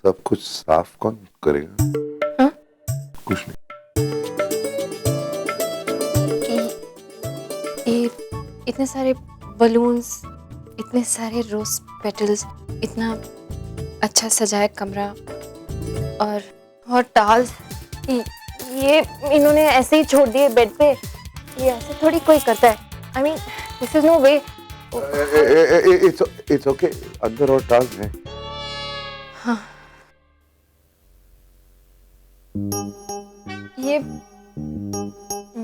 सब कुछ साफ कौन करेगा? हाँ? कुछ नहीं। ये इतने सारे बलून्स, इतने सारे रोज पेटल्स, इतना अच्छा सजाया कमरा और टाल्स, ये इन्होंने ऐसे ही छोड़ दिए बेड पे। ये ऐसे थोड़ी कोई करता है। I mean this is no way. It's okay, अंदर और टाल्स हैं। हाँ,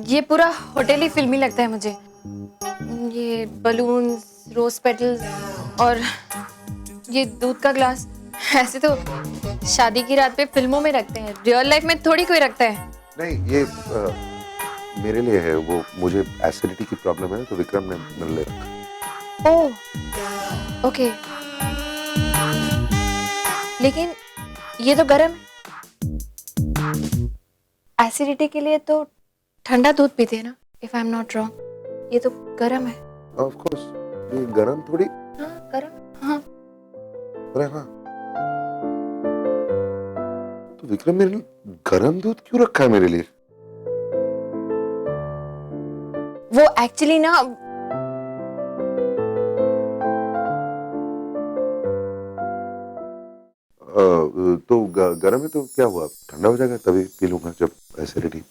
ये पूरा होटल ही फिल्मी लगता है मुझे। ये बलून्स, रोज पेटल्स और ये दूध का ग्लास, ऐसे तो शादी की रात पे फिल्मों में रखते हैं, रियल लाइफ में थोड़ी कोई रखता है। नहीं, ये मेरे लिए है। वो मुझे एसिडिटी की प्रॉब्लम है तो विक्रम ने मेरे लिए रखा। ओह ओके, लेकिन ये तो गर्म है। एसिडिटी के लिए तो ठंडा दूध पीते हैं ना, if I am not wrong. ये तो गर्म है। ऑफ कोर्स, ये गरम थोड़ी। हाँ गर्म, हाँ। अरे हाँ, तो विक्रम मेरे लिए गरम दूध क्यों रखा है मेरे लिए? वो एक्चुअली ना, तो गरम है तो क्या हुआ, ठंडा हो जाएगा, तभी पी लूंगा जब एसिडिटी।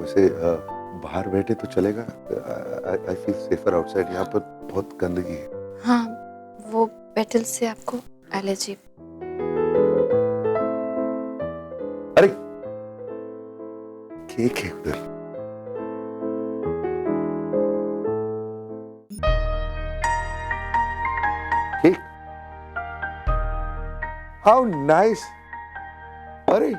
वैसे बाहर बैठे तो चलेगा? I feel safer outside. यहाँ पर बहुत गंदगी है। हाँ वो पेटल्स से आपको एलर्जी। अरे केक है उधर। Cake, how nice. अरे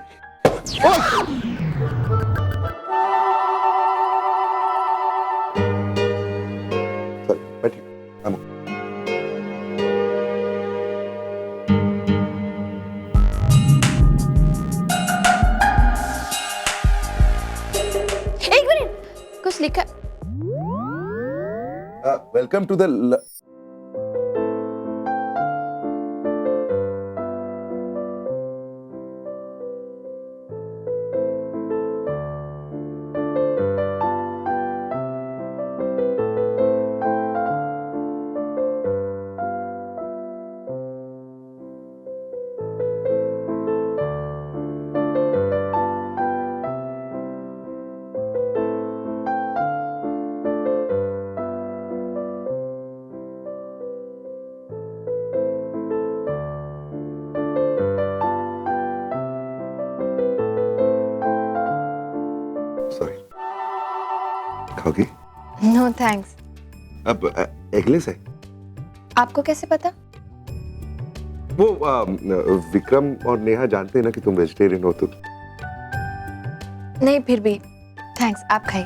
बैठिए। एक मिनट, कुछ लिखा। वेलकम टू द सॉरी, खाओगी? No thanks. अब एगलेस है। आपको कैसे पता? वो विक्रम और नेहा जानते हैं ना कि तुम वेजिटेरियन हो, तो नहीं फिर भी थैंक्स, आप खाइए।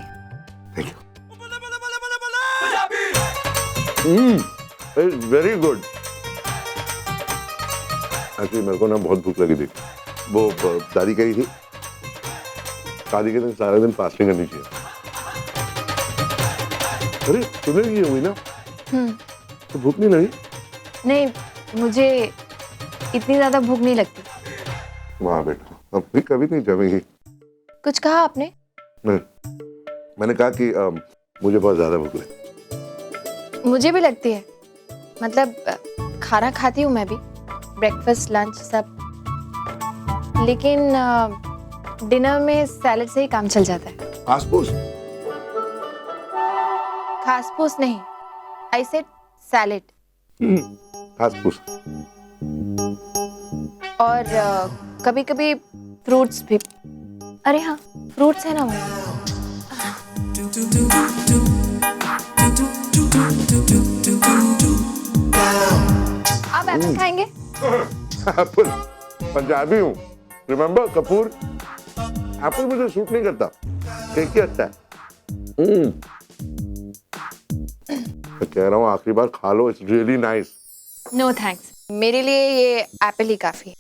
Thank you. Very good. Actually मेरे को ना बहुत भूख लगी थी। वो दादी कही थी शादी के दिन सारा दिन फास्टिंग करनी चाहिए। अरे तुम्हें ये हुई ना, तो भूख नहीं लगी? नहीं, मुझे इतनी ज्यादा भूख नहीं लगती। वाह बेटा, अब भी कभी नहीं जमेगी। कुछ कहा आपने? नहीं, मैंने कहा कि मुझे बहुत ज्यादा भूख लगी। मुझे भी लगती है। मतलब खाना खाती हूँ मैं भी, ब्रेकफास्ट लंच सब, लेकिन डिनर में सैलेड से ही काम चल जाता है। घास-फूस? घास-फूस नहीं, आई सेड सैलेड। घास-फूस। और कभी-कभी फ्रूट्स भी। अरे हाँ, फ्रूट्स है ना वो। आप एप्पल खाएंगे? एप्पल? पंजाबी हूँ, रिमेम्बर कपूर। एप्पल मुझे सूट नहीं करता, केक ही अच्छा है। मैं कह रहा हूँ आखिरी बार खा लो, it's really nice. No thanks, मेरे लिए ये एप्पल ही काफी है।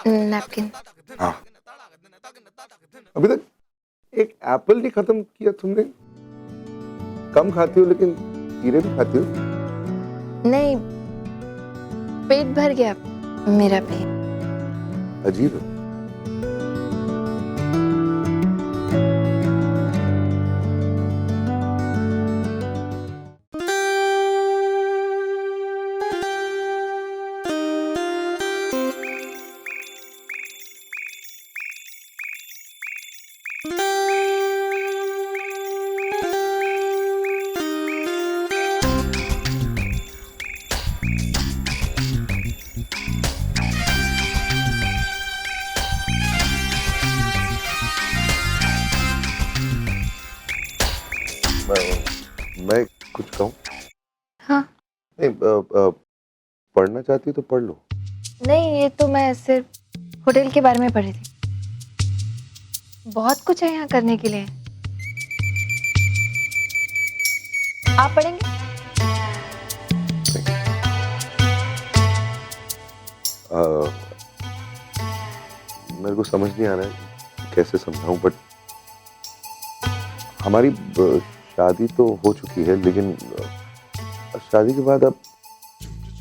नैपकिन। हाँ, अभी तक एक एप्पल नहीं खत्म किया तुमने। कम खाती हो लेकिन कीड़े भी खाती हो। नहीं, पेट भर गया मेरा पेट। अजीब है। मैं कुछ कहूँ? हाँ। नहीं, पढ़ना चाहती हो तो पढ़ लो। नहीं, ये तो मैं सिर्फ होटल के बारे में पढ़ी थी। बहुत कुछ है यहाँ करने के लिए। आप पढ़ेंगे? मेरे को समझ नहीं आ रहा है कैसे समझाऊं, बट हमारी शादी तो हो चुकी है, लेकिन शादी के बाद अब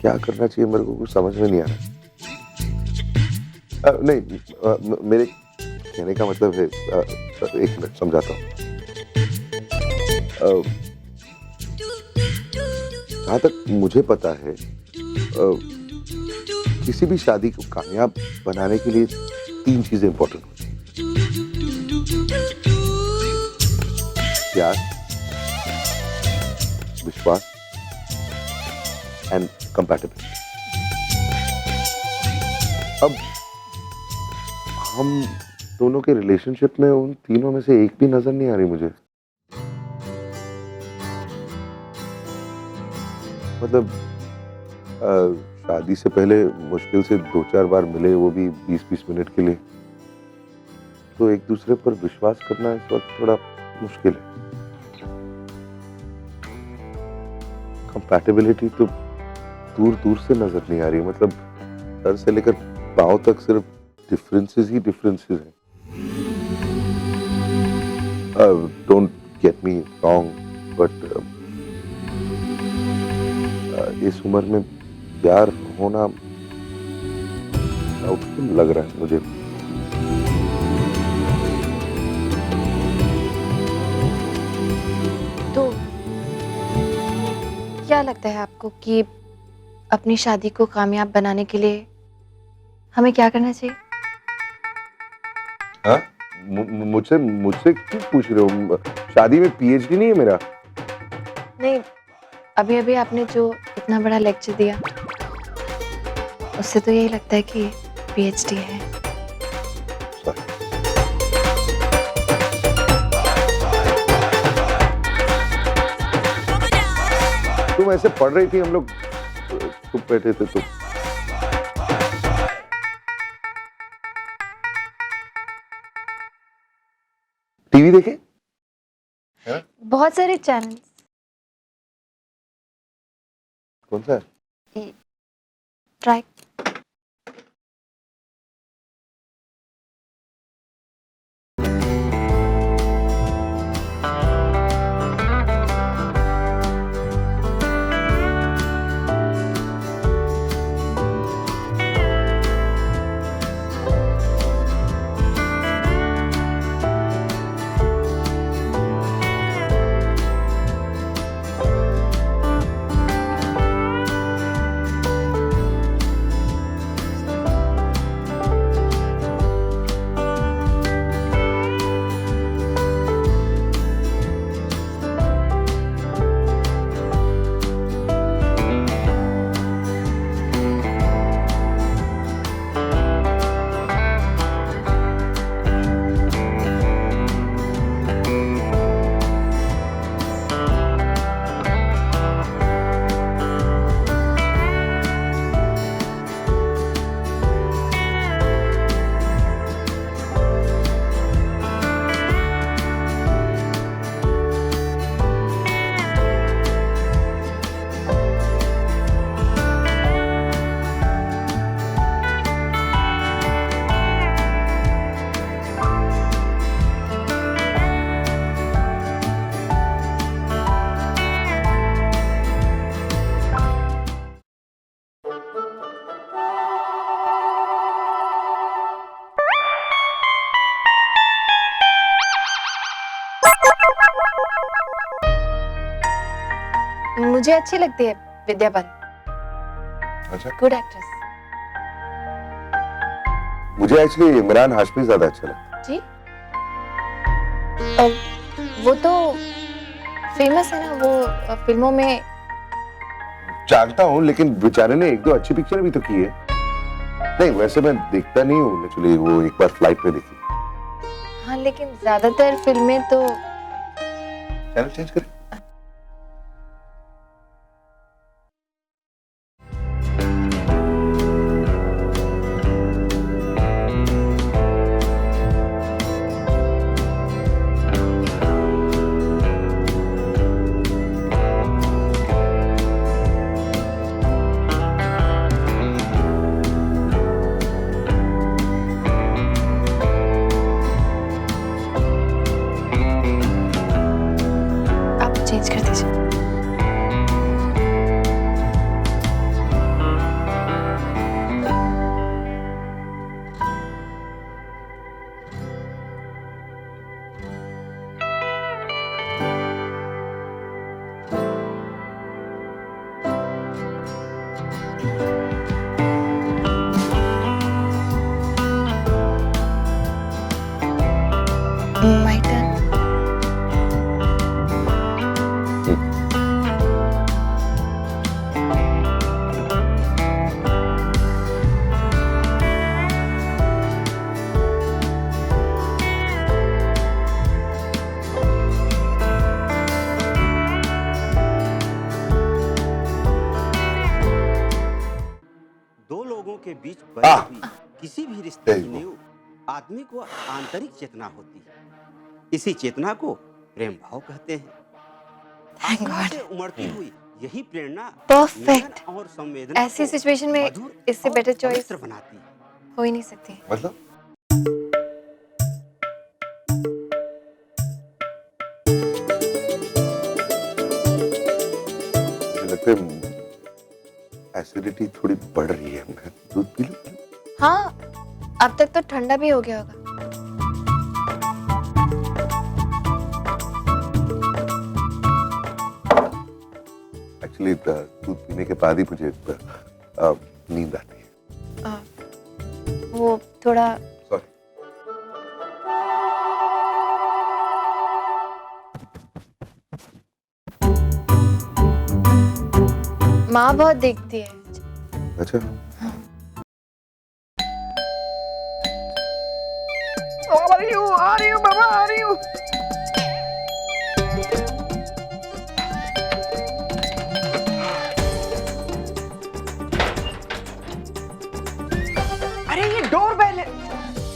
क्या करना चाहिए मेरे को कुछ समझ में नहीं आ रहा। नहीं, मेरे कहने का मतलब है, एक मिनट समझाता हूँ। जहाँ तक मुझे पता है, किसी भी शादी को कामयाब बनाने के लिए 3 चीजें इंपॉर्टेंट होती हैं: प्यार, विश्वास एंड कंपैटिबिलिटी। अब हम दोनों के रिलेशनशिप में उन तीनों में से एक भी नजर नहीं आ रही मुझे। मतलब शादी से पहले मुश्किल से 2-4 बार मिले, वो भी 20-20 मिनट के लिए। तो एक दूसरे पर विश्वास करना इस वक्त थोड़ा मुश्किल है। कंपैटिबिलिटी तो दूर दूर से नजर नहीं आ रही। मतलब सर से लेकर पांव तक सिर्फ डिफरेंसेस ही डिफरेंसेस हैं। Don't get me wrong, but इस उम्र में प्यार होना डाउटफुल लग रहा है मुझे। तो क्या लगता है आपको कि अपनी शादी को कामयाब बनाने के लिए हमें क्या करना चाहिए? हाँ? मुझसे मुझसे क्यों पूछ रहे हो? शादी में पीएचडी नहीं है मेरा। नहीं, अभी अभी आपने जो इतना बड़ा लेक्चर दिया, उससे तो यही लगता है कि पीएचडी है। Sorry. तुम ऐसे पढ़ रही थी, हम लोग चुप बैठे थे तो। टीवी देखे? बहुत सारे चैनल। कौन सा है? ट्राई। मुझे अच्छी लगती है विद्या बालन, अच्छा, गुड एक्ट्रेस। मुझे एक्चुअली इमरान हाशमी ज्यादा अच्छा लगता जी, वो तो फेमस है ना, वो फिल्मों में। है। जानता हूँ, लेकिन बेचारे ने एक दो अच्छी पिक्चर भी तो की है। नहीं, वैसे मैं देखता नहीं हूँ एक्चुअली, वो एक बार फ्लाइट में देखी। हाँ, लेकिन ज्यादातर फिल्में तो। चैनल चेंज करें। आप चेंज कर दीजिए। My turn. दो लोगों के बीच बनी आह! हुई किसी भी रिश्ते की There you go. नींव आदमी को आंतरिक चेतना होती है। इसी चेतना को प्रेम भाव कहते हैं। Thank आत्मा God. से उमड़ती हुई यही प्रेरणा Perfect. मिलन और संवेदना ऐसी को सिचुएशन में मधुर इससे और बेटर चॉइस पवित्र बनाती है। हो ही नहीं सकती। मतलब मुझे लगता है एसिडिटी थोड़ी बढ़ रही है। मैं दूध पी लूं? हाँ, अब तक तो ठंडा भी हो गया होगा। एक्चुअली दूध पीने के बाद ही मुझे नींद आती है। वो थोड़ा सॉरी। माँ बहुत देखती है। अच्छा, आ रही हूँ बाबा, आ रही हूँ। अरे ये डोरबेल है,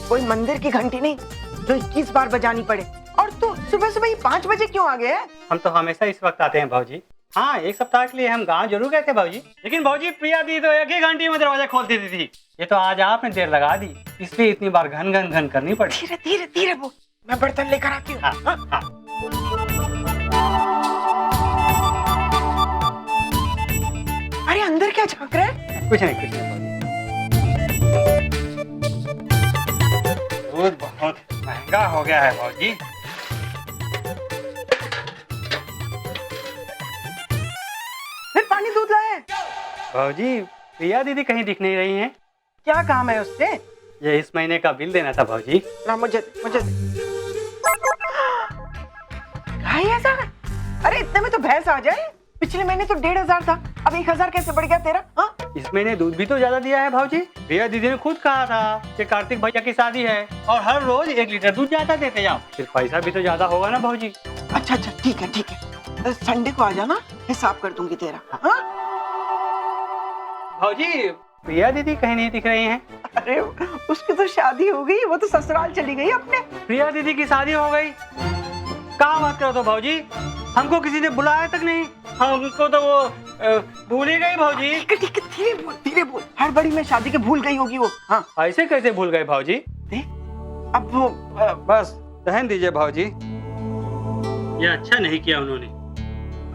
कोई मंदिर की घंटी नहीं जो 21 बार बजानी पड़े। और तू सुबह सुबह ही 5 बजे क्यों आ गया? हम तो हमेशा इस वक्त आते हैं भाजी। हाँ, एक सप्ताह के लिए हम गांव जरूर गए थे भाजी, लेकिन भाजी प्रिया दी तो एक ही घंटे में दरवाजा खोल देती थी। ये तो आज आपने देर लगा दी, इसलिए इतनी बार घन घन घन करनी पड़ी। धीरे धीरे धीरे बोल, मैं बर्तन लेकर आती हूँ। हाँ, हाँ? हाँ। अरे अंदर क्या झांक रहा है? कुछ नहीं भाजी। दूध बहुत महंगा हो गया है भाजी। फिर पानी दूध लाए? भाजी, प्रिया दीदी कहीं दिख नहीं रही हैं। क्या काम है उससे? ये इस महीने का बिल देना था भाजी। ना मुझे मुझे ढाई हजार? अरे इतने में तो भैंस आ जाए। पिछले महीने तो 1500 था, अब 1000 कैसे बढ़ गया तेरा? हाँ? इस महीने दूध भी तो ज्यादा दिया है भाजी। प्रिया दीदी ने खुद कहा था कि कार्तिक भैया की शादी है और हर रोज 1 लीटर दूध ज्यादा देते जाओ, फिर पैसा भी तो ज्यादा होगा ना भाजी। अच्छा अच्छा, ठीक है ठीक है, संडे को आ जाना, हिसाब कर दूंगी तेरा। हाँ? भाजी, प्रिया दीदी कहीं नहीं दिख रही हैं। अरे उसकी तो शादी हो गई, वो तो ससुराल चली गई अपने। प्रिया दीदी की शादी हो गई? कहाँ बात करो तो भाजी, हमको किसी ने बुलाया तक नहीं, हमको तो वो भूल ही गई भाजी। ठीक है ठीक है, धीरे बोल, हर बड़ी में शादी के भूल गई होगी वो। हाँ ऐसे कैसे भूल गए भाजी? अब वो बस रहने दीजिए भाजी, ये अच्छा नहीं किया उन्होंने।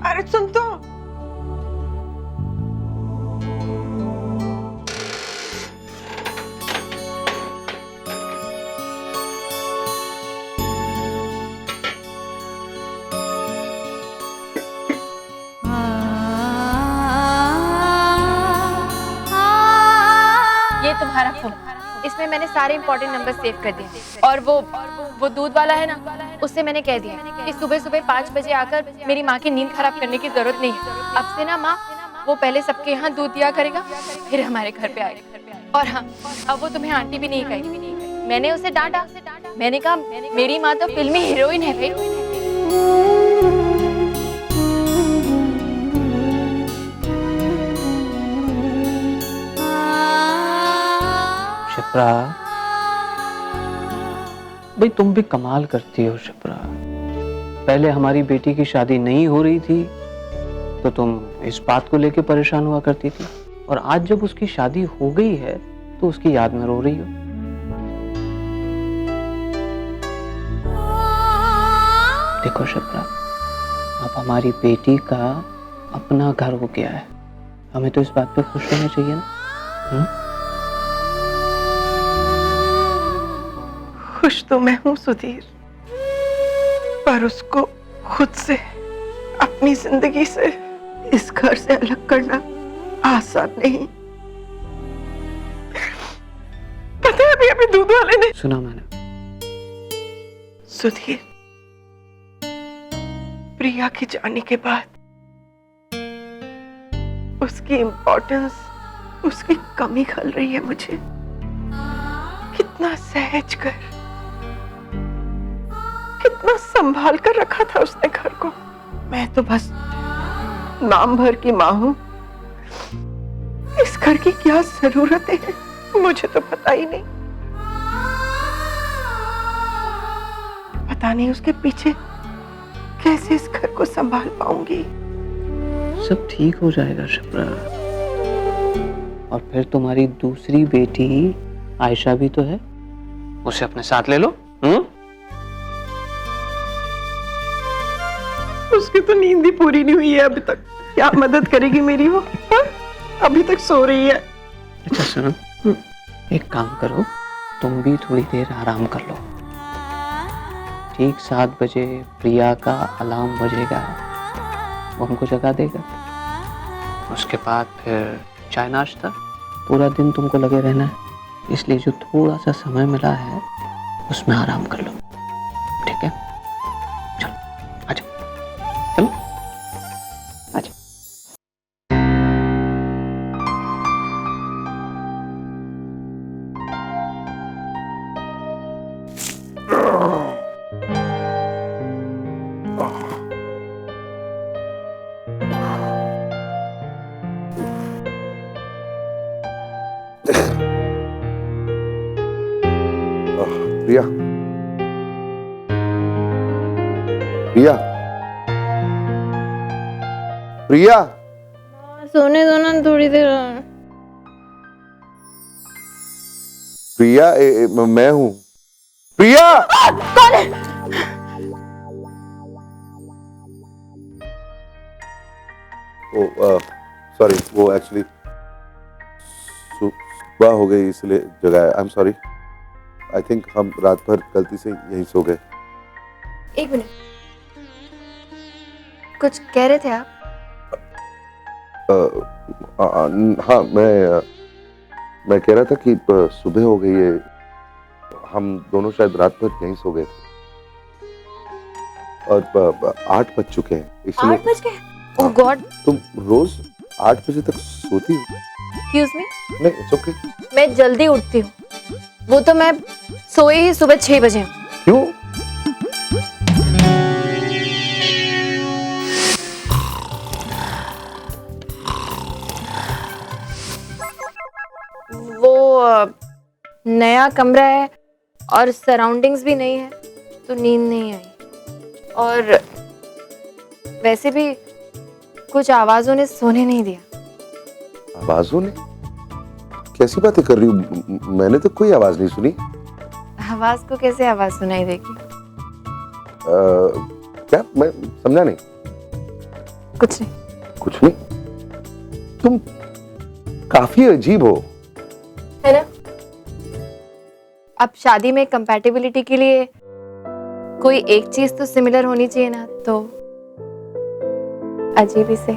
अरे सुन तो, फोन, इसमें मैंने सारे इंपॉर्टेंट नंबर सेव कर दिए और वो दूध वाला है ना, उससे मैंने कह दिया कि सुबह सुबह 5 बजे आकर मेरी माँ की नींद खराब करने की जरूरत नहीं है। अब से ना माँ वो पहले सबके यहाँ दूध दिया करेगा, फिर हमारे घर पे आएगा। और हाँ, अब वो तुम्हें आंटी भी नहीं कहेगी। मैंने उसे डांटा, मैंने कहा मेरी माँ तो फिल्मी हीरोइन है भाई। शिप्रा, भाई तुम भी कमाल करती हो शिप्रा। पहले हमारी बेटी की शादी नहीं हो रही थी तो तुम इस बात को लेके परेशान हुआ करती थी, और आज जब उसकी शादी हो गई है तो उसकी याद में रो रही हो। देखो शिप्रा, अब हमारी बेटी का अपना घर हो गया है, हमें तो इस बात पे खुश रहना चाहिए ना। खुश तो मैं हूँ सुधीर, पर उसको खुद से, अपनी जिंदगी से, इस घर से अलग करना आसान नहीं। पता है अभी अभी दूध वाले ने सुना मैंने। सुधीर, प्रिया के जाने के बाद उसकी इम्पोर्टेंस, उसकी कमी खल रही है मुझे। कितना सहज कर, कितना संभाल कर रखा था उसने घर को। मैं तो बस नाम भर की माँ हूं। इस घर की क्या जरूरतें हैं मुझे तो पता ही नहीं। पता नहीं उसके पीछे कैसे इस घर को संभाल पाऊंगी। सब ठीक हो जाएगा शिप्रा, और फिर तुम्हारी दूसरी बेटी आयशा भी तो है, उसे अपने साथ ले लो। उसकी तो नींद ही पूरी नहीं हुई है अभी तक, क्या मदद करेगी मेरी वो? हा? अभी तक सो रही है। अच्छा सुनो, एक काम करो, तुम भी थोड़ी देर आराम कर लो। ठीक 7 बजे प्रिया का अलार्म बजेगा, वो हमको जगा देगा। उसके बाद फिर चाय नाश्ता, पूरा दिन तुमको लगे रहना है, इसलिए जो थोड़ा सा समय मिला है उसमें आराम कर लो, ठीक है? चलो आजा, चलो आजा। प्रिया, प्रिया, प्रिया, सोने दो ना थोड़ी देर। प्रिया, मैं हूं। प्रिया, कौन है? ओ सॉरी, वो एक्चुअली सुबह हो गई इसलिए जगाया। I am sorry. I think हम रात भर गलती से यहीं सो गए। एक मिनट, कुछ कह रहे थे आप? हाँ, मैं कह रहा था कि सुबह हो गई है, हम दोनों शायद रात भर यहीं सो गए थे, और 8 बज चुके हैं इसलिए। 8 बज गए? ओह गॉड। तुम रोज 8 बजे तक सोती हो? Excuse me? नहीं, इट्स ओके। मैं जल्दी उठती हूँ, वो तो मैं सोई ही सुबह 6 बजे हूँ। क्यों? वो नया कमरा है और सराउंडिंग्स भी नहीं है, तो नींद नहीं आई। और वैसे भी कुछ आवाजों ने सोने नहीं दिया। आवाजों ने? कैसी बातें कर रही हूँ? मैंने तो कोई आवाज नहीं सुनी। आवाज को कैसे आवाज सुनाई देगी? क्या? मैं समझा नहीं। कुछ नहीं। कुछ नहीं? तुम काफी अजीब हो, है ना? अब शादी में कंपैटिबिलिटी के लिए कोई एक चीज तो सिमिलर होनी चाहिए ना, तो अजीब ही से।